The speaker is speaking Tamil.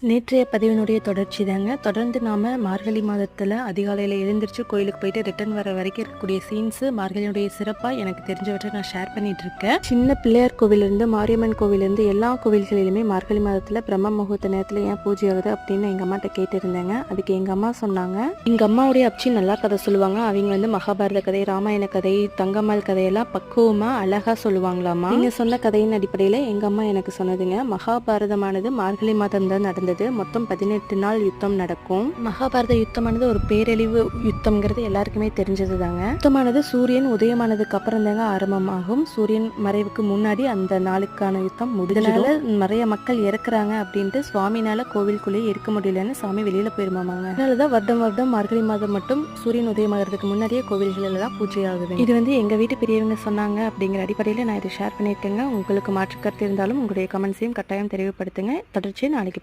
நேற்றைய பதிவினுடைய தொடர்ச்சி தாங்க. தொடர்ந்து நாம் மார்கழி மாதத்தில் அதிகாலையில் எழுந்திரிச்சு கோயிலுக்கு போயிட்டு ரிட்டர்ன் வர வரைக்கும் இருக்கக்கூடிய சீன்ஸு மார்கழியுடைய சிறப்பாக எனக்கு தெரிஞ்சவற்றை நான் ஷேர் பண்ணிட்டு இருக்கேன். சின்ன பிள்ளையார் கோவிலிருந்து மாரியம்மன் கோவிலிருந்து எல்லா கோவில்களிலுமே மார்கழி மாதத்தில் பிரம்ம முகூர்த்த நேரத்தில் ஏன் பூஜை ஆகுது அப்படின்னு எங்கள் அம்மாட்ட கேட்டிருந்தேங்க. அதுக்கு எங்கள் அம்மா சொன்னாங்க, எங்கள் அம்மாவுடைய அப்ச்சி நல்லா கதை சொல்லுவாங்க. அவங்க வந்து மகாபாரத கதை, ராமாயண கதை, தங்கம்மாள் கதையெல்லாம் பக்குவமாக அழகாக சொல்லுவாங்களாமா. நீங்கள் சொன்ன கதையின் அடிப்படையில் எங்கள் அம்மா எனக்கு சொன்னதுங்க, மகாபாரதமானது மார்கழி மாதம் தான் நடந்தது. மொத்தம் 18 நாள் யுத்தம் நடக்கும். மகாபாரத யுத்தமானது ஒரு பேரழிவு யுத்தம்ங்கிறது எல்லாருக்குமே தெரிஞ்சது தாங்க. யுத்தமானது சூரியன் உதயமானதுக்கு அப்புறம் தாங்க ஆரம்பமாகும். சூரியன் மறைவுக்கு முன்னாடி அந்த நாளுக்கான யுத்தம் முடிஞ்சனால நிறைய மக்கள் இறக்குறாங்க அப்படின்ட்டு சுவாமினால கோவிலுக்குள்ளேயே இருக்க முடியலன்னு சாமி வெளியில போயிருமாங்க. அதனாலதான் வருடம் வருடம் மார்கழி மாதம் மட்டும் சூரியன் உதயமாகிறதுக்கு முன்னாடியே கோவில்கள் தான் பூஜை ஆகுது. இது வந்து எங்க வீட்டு பெரியவங்க சொன்னாங்க அப்படிங்கிற அடிப்படையில நான் இதை ஷேர் பண்ணியிருக்கேங்க. உங்களுக்கு மாற்று கருத்து இருந்தாலும் உங்களுடைய கமெண்ட்ஸையும் கட்டாயம் தெரிவிப்படுத்துங்க. தொடர்ச்சியை நாளைக்கு